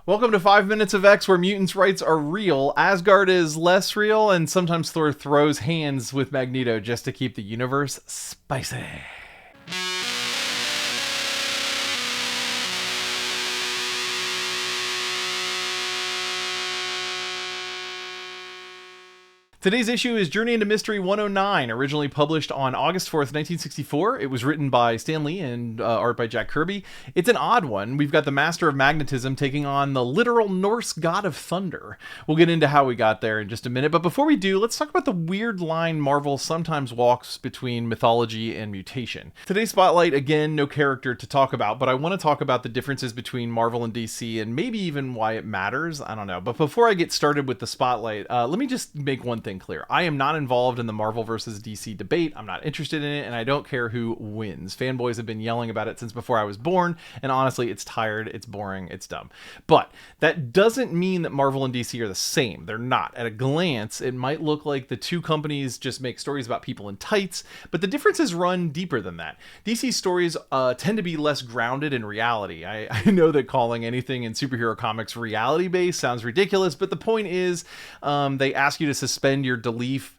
Welcome to 5 Minutes of X, where mutants' rights are real, Asgard is less real, and sometimes Thor throws hands with Magneto just to keep the universe spicy. Today's issue is Journey into Mystery 109, originally published on August 4th, 1964. It was written by Stan Lee and art by Jack Kirby. It's an odd one. We've got the Master of Magnetism taking on the literal Norse god of thunder. We'll get into how we got there in just a minute, but before we do, let's talk about the weird line Marvel sometimes walks between mythology and mutation. Today's spotlight, again, no character to talk about, but I want to talk about the differences between Marvel and DC and maybe even why it matters. I don't know. But before I get started with the spotlight, let me just make one thing clear. I am not involved in the Marvel versus DC debate. I'm not interested in it, and I don't care who wins. Fanboys have been yelling about it since before I was born, and honestly, it's tired, it's boring, it's dumb. But that doesn't mean that Marvel and DC are the same. They're not. At a glance, it might look like the two companies just make stories about people in tights, but the differences run deeper than that. DC's stories tend to be less grounded in reality. I know that calling anything in superhero comics reality-based sounds ridiculous, but the point is they ask you to suspend your disbelief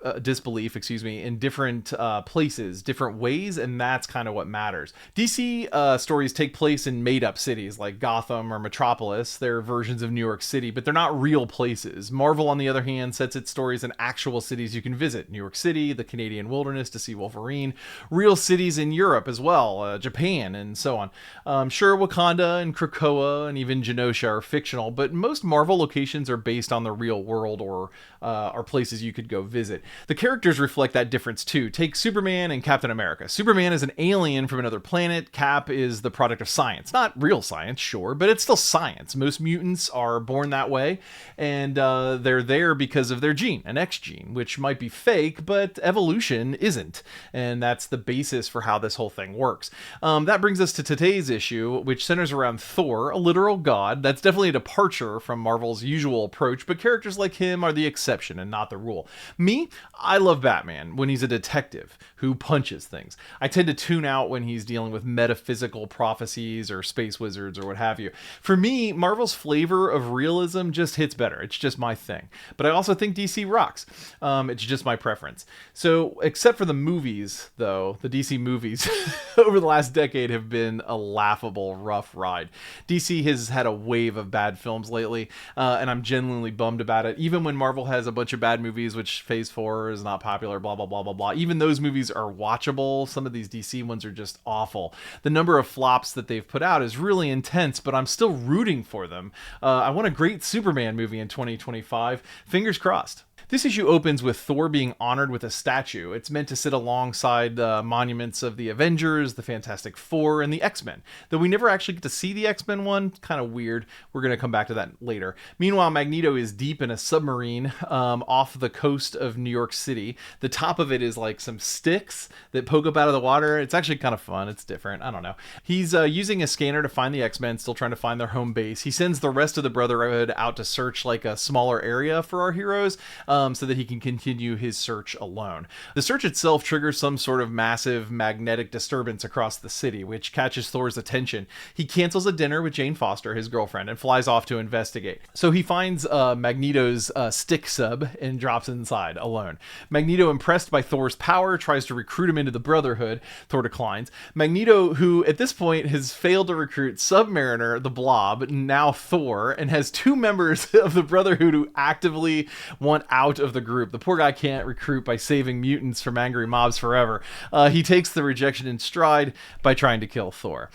in different places, different ways, and that's kind of what matters. DC stories take place in made-up cities like Gotham or Metropolis. They're versions of New York City, but they're not real places. Marvel, on the other hand, sets its stories in actual cities you can visit. New York City, the Canadian wilderness to see Wolverine, real cities in Europe as well, Japan, and so on. Sure, Wakanda and Krakoa and even Genosha are fictional, but most Marvel locations are based on the real world or are places you could go visit. The characters reflect that difference too. Take Superman and Captain America. Superman is an alien from another planet. Cap is the product of science. Not real science, sure, but it's still science. Most mutants are born that way, and they're there because of their gene, an X gene, which might be fake, but evolution isn't. And that's the basis for how this whole thing works. That brings us to today's issue, which centers around Thor, a literal god. That's definitely a departure from Marvel's usual approach, but characters like him are the exception and not the rule. Me, I love Batman when he's a detective who punches things. I tend to tune out when he's dealing with metaphysical prophecies or space wizards or what have you. For me, Marvel's flavor of realism just hits better. It's just my thing. But I also think DC rocks. It's just my preference. So, except for the movies, though, the DC movies over the last decade have been a laughable, rough ride. DC has had a wave of bad films lately, and I'm genuinely bummed about it. Even when Marvel has a bunch of bad movies, which Phase 4 is not popular, blah, blah, blah, blah, blah. Even those movies are watchable. Some of these DC ones are just awful. The number of flops that they've put out is really intense, but I'm still rooting for them. I want a great Superman movie in 2025. Fingers crossed. This issue opens with Thor being honored with a statue. It's meant to sit alongside the monuments of the Avengers, the Fantastic Four, and the X-Men. Though we never actually get to see the X-Men one, kind of weird. We're going to come back to that later. Meanwhile, Magneto is deep in a submarine off the coast of New York City. The top of it is like some sticks that poke up out of the water. It's actually kind of fun. It's different. I don't know. He's using a scanner to find the X-Men, still trying to find their home base. He sends the rest of the Brotherhood out to search like a smaller area for our heroes, so that he can continue his search alone. The search itself triggers some sort of massive magnetic disturbance across the city, which catches Thor's attention. He cancels a dinner with Jane Foster, his girlfriend, and flies off to investigate. So he finds Magneto's stick sub and drops inside alone. Magneto, impressed by Thor's power, tries to recruit him into the Brotherhood. Thor declines. Magneto, who at this point has failed to recruit Submariner, the Blob, now Thor, and has two members of the Brotherhood who actively want out of the group. The poor guy can't recruit by saving mutants from angry mobs forever. He takes the rejection in stride by trying to kill Thor.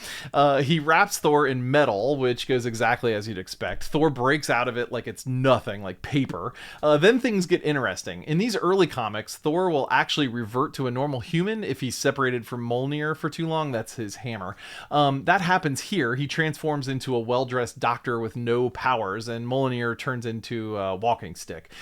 He wraps Thor in metal, which goes exactly as you'd expect. Thor breaks out of it like it's nothing, like paper. Then things get interesting. In these early comics, Thor will actually revert to a normal human if he's separated from Mjolnir for too long. That's his hammer. That happens here. He transforms into a well-dressed doctor with no powers, and Mjolnir turns into a walking stick.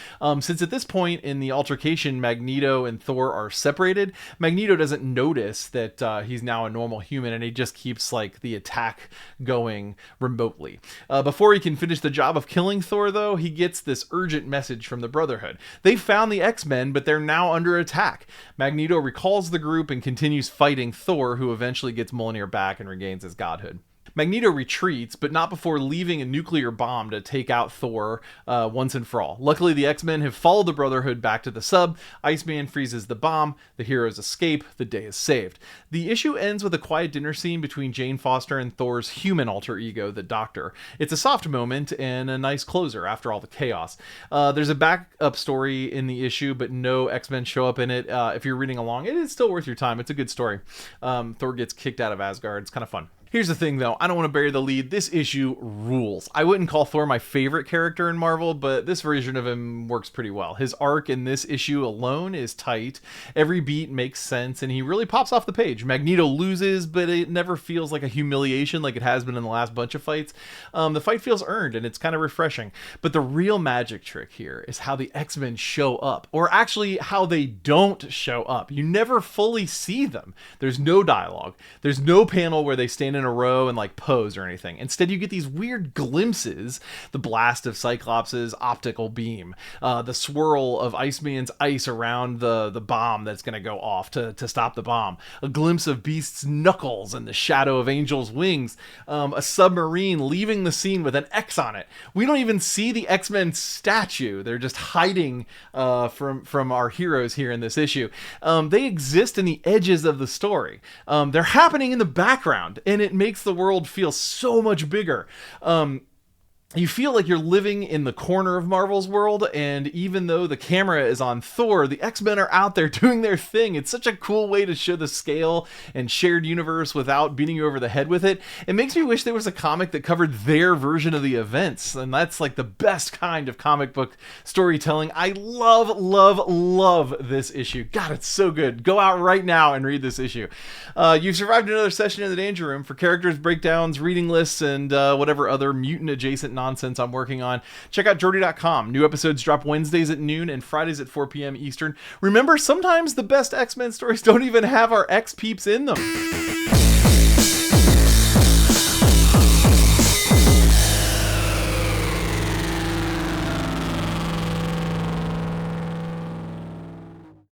Since at this point in the altercation, Magneto and Thor are separated, Magneto doesn't notice that he's now a normal human, and he just keeps like the attack going remotely. Before he can finish the job of killing Thor, though, he gets this urgent message from the Brotherhood. They found the X-Men, but they're now under attack. Magneto recalls the group and continues fighting Thor, who eventually gets Mjolnir back and regains his godhood. Magneto retreats, but not before leaving a nuclear bomb to take out Thor once and for all. Luckily, the X-Men have followed the Brotherhood back to the sub. Iceman freezes the bomb. The heroes escape. The day is saved. The issue ends with a quiet dinner scene between Jane Foster and Thor's human alter ego, the Doctor. It's a soft moment and a nice closer after all the chaos. There's a backup story in the issue, but no X-Men show up in it. If you're reading along, it is still worth your time. It's a good story. Thor gets kicked out of Asgard. It's kind of fun. Here's the thing, though. I don't want to bury the lead. This issue rules. I wouldn't call Thor my favorite character in Marvel, but this version of him works pretty well. His arc in this issue alone is tight. Every beat makes sense, and he really pops off the page. Magneto loses, but it never feels like a humiliation like it has been in the last bunch of fights. The fight feels earned, and it's kind of refreshing. But the real magic trick here is how the X-Men show up, or actually how they don't show up. You never fully see them. There's no dialogue. There's no panel where they stand in a row and like pose or anything. Instead, you get these weird glimpses: the blast of Cyclops' optical beam, the swirl of Iceman's ice around the bomb that's going to go off to stop the bomb, a glimpse of Beast's knuckles and the shadow of Angel's wings, a submarine leaving the scene with an X on it. We don't even see the X-Men statue. They're just hiding from our heroes here in this issue. They exist in the edges of the story. They're happening in the background, and it makes the world feel so much bigger. You feel like you're living in the corner of Marvel's world, and even though the camera is on Thor, the X-Men are out there doing their thing. It's such a cool way to show the scale and shared universe without beating you over the head with it. It makes me wish there was a comic that covered their version of the events, and that's like the best kind of comic book storytelling. I love this issue. God, it's so good. Go out right now and read this issue. You've survived another session in the Danger Room. For characters, breakdowns, reading lists, and whatever other mutant adjacent nonsense I'm working on, check out Jordy.com. New episodes drop Wednesdays at noon and Fridays at 4 p.m. Eastern. Remember, sometimes the best X-Men stories don't even have our X-peeps in them.